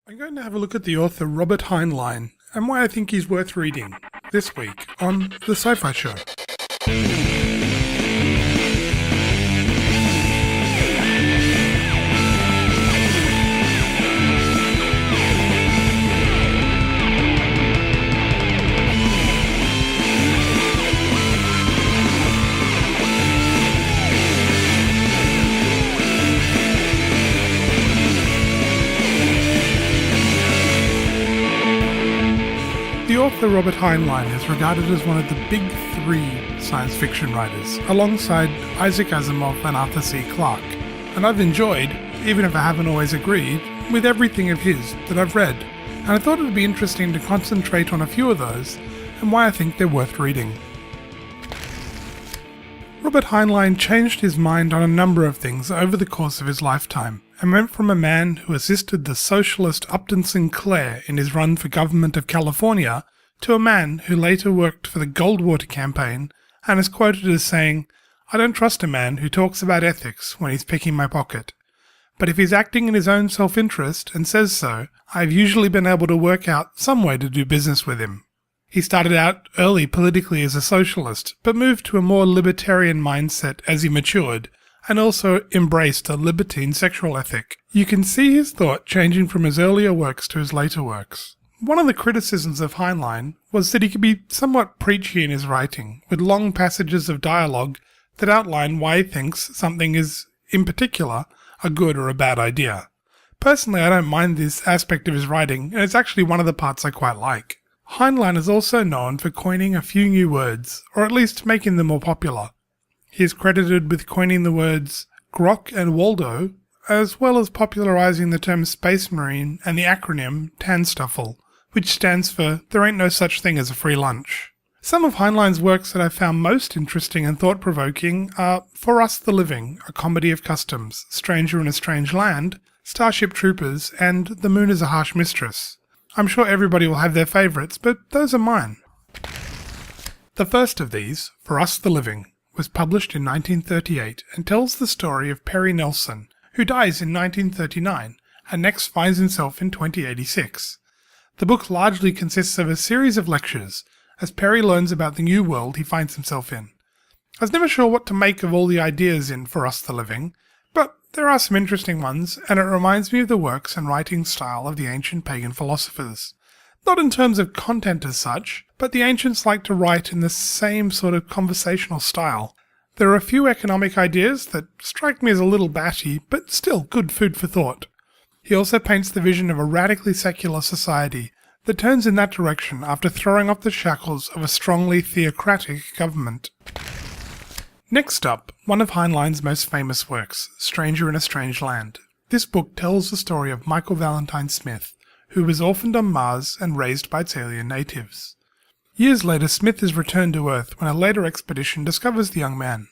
I'm going to have a look at the author Robert Heinlein and why I think he's worth reading this week on the Sci Fi Show. The author Robert Heinlein is regarded as one of the big three science fiction writers, alongside Isaac Asimov and Arthur C. Clarke, and I've enjoyed, even if I haven't always agreed, with everything of his that I've read, and I thought it would be interesting to concentrate on a few of those, and why I think they're worth reading. Robert Heinlein changed his mind on a number of things over the course of his lifetime, and went from a man who assisted the socialist Upton Sinclair in his run for government of California to a man who later worked for the Goldwater campaign and is quoted as saying, "I don't trust a man who talks about ethics when he's picking my pocket. But if he's acting in his own self-interest and says so, I've usually been able to work out some way to do business with him." He started out early politically as a socialist, but moved to a more libertarian mindset as he matured, and also embraced a libertine sexual ethic. You can see his thought changing from his earlier works to his later works. One of the criticisms of Heinlein was that he could be somewhat preachy in his writing, with long passages of dialogue that outline why he thinks something is, in particular, a good or a bad idea. Personally, I don't mind this aspect of his writing, and it's actually one of the parts I quite like. Heinlein is also known for coining a few new words, or at least making them more popular. He is credited with coining the words grok and Waldo, as well as popularising the term Space Marine and the acronym TANSTUFFLE, which stands for There Ain't No Such Thing as a Free Lunch. Some of Heinlein's works that I found most interesting and thought-provoking are For Us the Living, A Comedy of Customs, Stranger in a Strange Land, Starship Troopers, and The Moon is a Harsh Mistress. I'm sure everybody will have their favourites, but those are mine. The first of these, For Us the Living, was published in 1938 and tells the story of Perry Nelson, who dies in 1939 and next finds himself in 2086. The book largely consists of a series of lectures as Perry learns about the new world he finds himself in. I was never sure what to make of all the ideas in For Us the Living, but there are some interesting ones, and it reminds me of the works and writing style of the ancient pagan philosophers. Not in terms of content as such, but the ancients liked to write in the same sort of conversational style. There are a few economic ideas that strike me as a little batty, but still good food for thought. He also paints the vision of a radically secular society that turns in that direction after throwing off the shackles of a strongly theocratic government. Next up, one of Heinlein's most famous works, Stranger in a Strange Land. This book tells the story of Michael Valentine Smith, who was orphaned on Mars and raised by its alien natives. Years later, Smith is returned to Earth when a later expedition discovers the young man.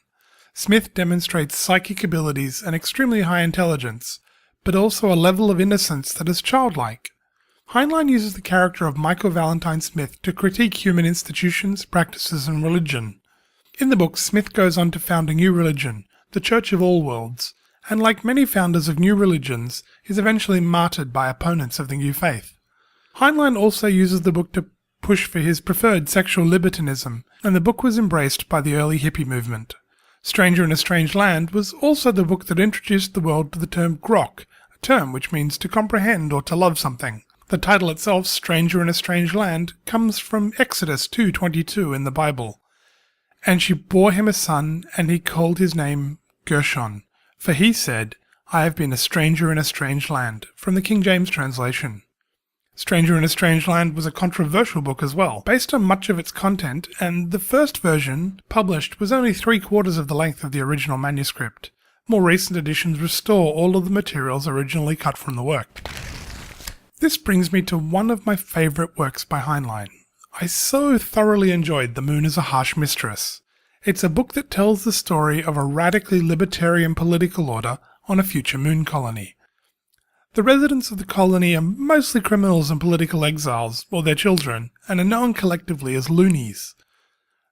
Smith demonstrates psychic abilities and extremely high intelligence, but also a level of innocence that is childlike. Heinlein uses the character of Michael Valentine Smith to critique human institutions, practices, and religion. In the book, Smith goes on to found a new religion, the Church of All Worlds, and like many founders of new religions, is eventually martyred by opponents of the new faith. Heinlein also uses the book to push for his preferred sexual libertinism, and the book was embraced by the early hippie movement. Stranger in a Strange Land was also the book that introduced the world to the term grok, a term which means to comprehend or to love something. The title itself, Stranger in a Strange Land, comes from Exodus 2:22 in the Bible. "And she bore him a son, and he called his name Gershon. For he said, I have been a stranger in a strange land," from the King James translation. Stranger in a Strange Land was a controversial book as well, based on much of its content, and the first version, published, was only 3/4 of the length of the original manuscript. More recent editions restore all of the materials originally cut from the work. This brings me to one of my favourite works by Heinlein. I so thoroughly enjoyed The Moon is a Harsh Mistress. It's a book that tells the story of a radically libertarian political order on a future moon colony. The residents of the colony are mostly criminals and political exiles, or their children, and are known collectively as loonies.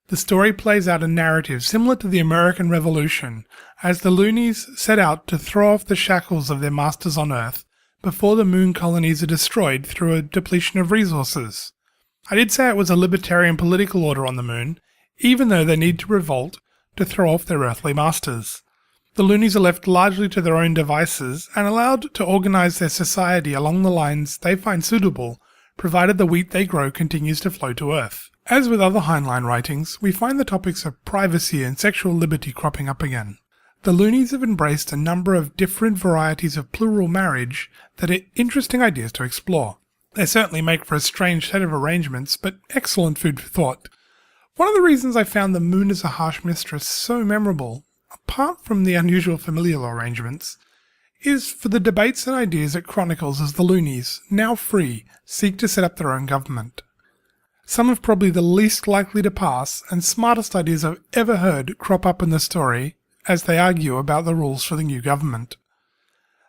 The story plays out a narrative similar to the American Revolution, as the loonies set out to throw off the shackles of their masters on Earth before the moon colonies are destroyed through a depletion of resources. I did say it was a libertarian political order on the moon, even though they need to revolt to throw off their earthly masters. The loonies are left largely to their own devices and allowed to organise their society along the lines they find suitable, provided the wheat they grow continues to flow to Earth. As with other Heinlein writings, we find the topics of privacy and sexual liberty cropping up again. The loonies have embraced a number of different varieties of plural marriage that are interesting ideas to explore. They certainly make for a strange set of arrangements, but excellent food for thought. One of the reasons I found The Moon is a Harsh Mistress so memorable, apart from the unusual familial arrangements, is for the debates and ideas it chronicles as the loonies, now free, seek to set up their own government. Some of probably the least likely to pass and smartest ideas I've ever heard crop up in the story as they argue about the rules for the new government.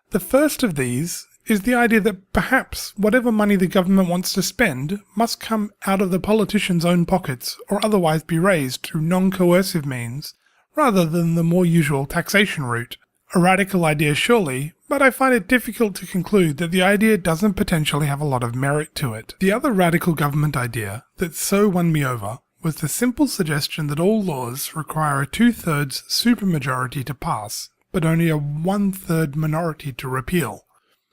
The first of these is the idea that perhaps whatever money the government wants to spend must come out of the politicians' own pockets or otherwise be raised through non-coercive means, rather than the more usual taxation route. A radical idea surely, but I find it difficult to conclude that the idea doesn't potentially have a lot of merit to it. The other radical government idea that so won me over was the simple suggestion that all laws require a 2/3 supermajority to pass, but only a 1/3 minority to repeal.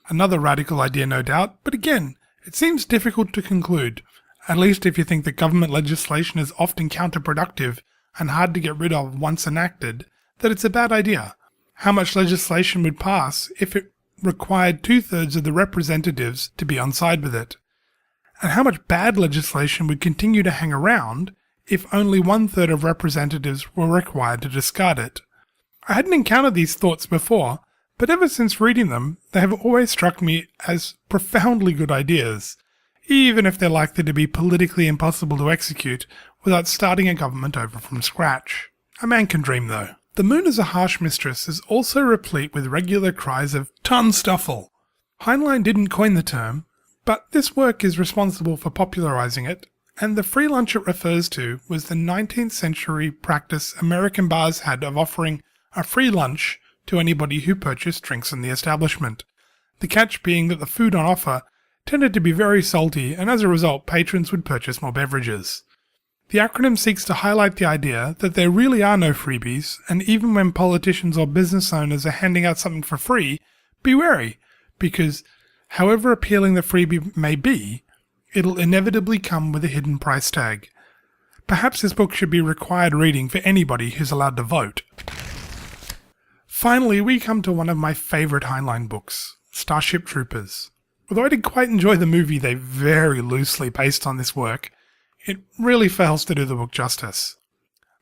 Another radical idea, no doubt, but again, it seems difficult to conclude, at least if you think that government legislation is often counterproductive and hard to get rid of once enacted, that it's a bad idea. How much legislation would pass if it required 2/3 of the representatives to be on side with it? And how much bad legislation would continue to hang around if only 1/3 of representatives were required to discard it? I hadn't encountered these thoughts before, but ever since reading them, they have always struck me as profoundly good ideas, even if they're likely to be politically impossible to execute without starting a government over from scratch. A man can dream, though. The Moon is a Harsh Mistress is also replete with regular cries of "Tunstuffle." Heinlein didn't coin the term, but this work is responsible for popularizing it, and the free lunch it refers to was the 19th century practice American bars had of offering a free lunch to anybody who purchased drinks in the establishment. The catch being that the food on offer tended to be very salty, and as a result patrons would purchase more beverages. The acronym seeks to highlight the idea that there really are no freebies, and even when politicians or business owners are handing out something for free, be wary, because however appealing the freebie may be, it'll inevitably come with a hidden price tag. Perhaps this book should be required reading for anybody who's allowed to vote. Finally, we come to one of my favourite Heinlein books, Starship Troopers. Although I did quite enjoy the movie they very loosely based on this work, it really fails to do the book justice.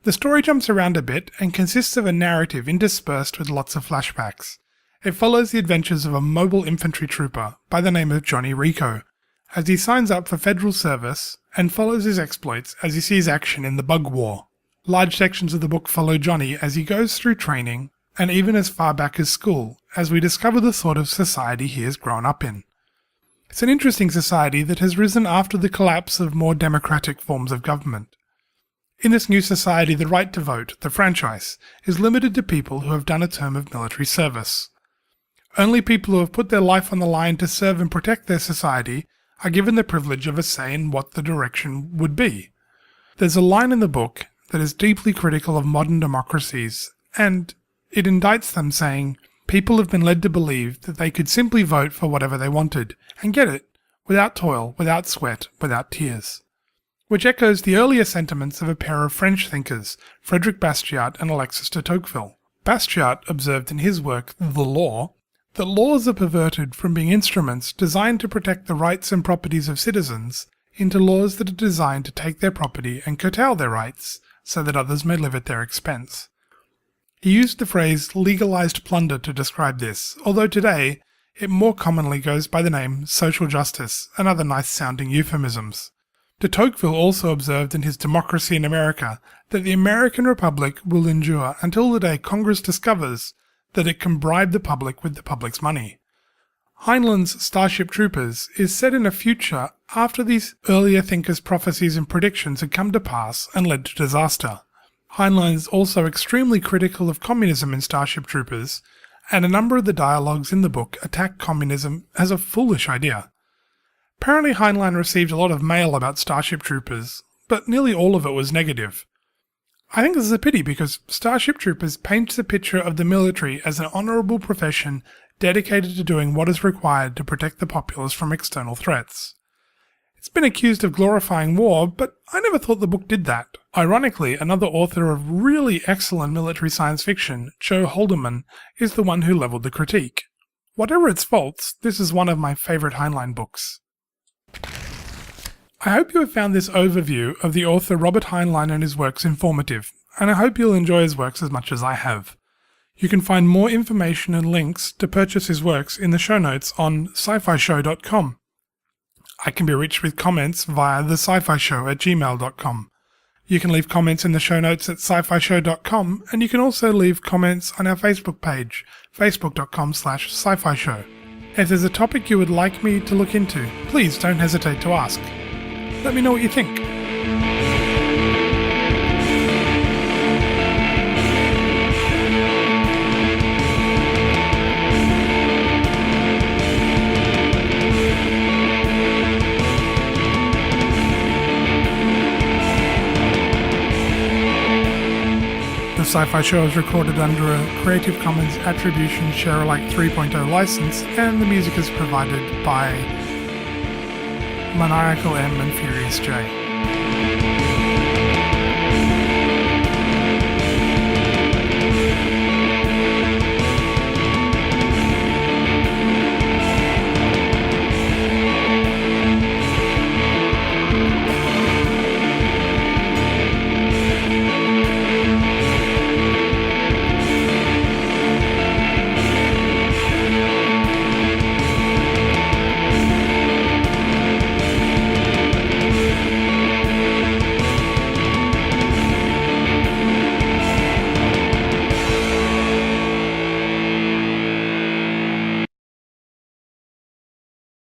The story jumps around a bit and consists of a narrative interspersed with lots of flashbacks. It follows the adventures of a mobile infantry trooper by the name of Johnny Rico, as he signs up for federal service and follows his exploits as he sees action in the Bug War. Large sections of the book follow Johnny as he goes through training, and even as far back as school, as we discover the sort of society he has grown up in. It's an interesting society that has risen after the collapse of more democratic forms of government. In this new society, the right to vote, the franchise, is limited to people who have done a term of military service. Only people who have put their life on the line to serve and protect their society are given the privilege of a say in what the direction would be. There's a line in the book that is deeply critical of modern democracies, and it indicts them saying, people have been led to believe that they could simply vote for whatever they wanted, and get it, without toil, without sweat, without tears. Which echoes the earlier sentiments of a pair of French thinkers, Frédéric Bastiat and Alexis de Tocqueville. Bastiat observed in his work, The Law, that laws are perverted from being instruments designed to protect the rights and properties of citizens into laws that are designed to take their property and curtail their rights, so that others may live at their expense. He used the phrase legalized plunder to describe this, although today it more commonly goes by the name social justice and other nice-sounding euphemisms. De Tocqueville also observed in his Democracy in America that the American Republic will endure until the day Congress discovers that it can bribe the public with the public's money. Heinlein's Starship Troopers is set in a future after these earlier thinkers' prophecies and predictions had come to pass and led to disaster. Heinlein is also extremely critical of communism in Starship Troopers, and a number of the dialogues in the book attack communism as a foolish idea. Apparently Heinlein received a lot of mail about Starship Troopers, but nearly all of it was negative. I think this is a pity because Starship Troopers paints the picture of the military as an honourable profession dedicated to doing what is required to protect the populace from external threats. It's been accused of glorifying war, but I never thought the book did that. Ironically, another author of really excellent military science fiction, Joe Haldeman, is the one who levelled the critique. Whatever its faults, this is one of my favourite Heinlein books. I hope you have found this overview of the author Robert Heinlein and his works informative, and I hope you'll enjoy his works as much as I have. You can find more information and links to purchase his works in the show notes on scifishow.com. I can be reached with comments via the sci-fi show at gmail.com. You can leave comments in the show notes at scifishow.com, and you can also leave comments on our Facebook page, facebook.com/sci-fi show. If there's a topic you would like me to look into, please don't hesitate to ask. Let me know what you think. The Sci-Fi Show is recorded under a Creative Commons Attribution Share-alike 3.0 license, and the music is provided by Maniacal M and Furious J.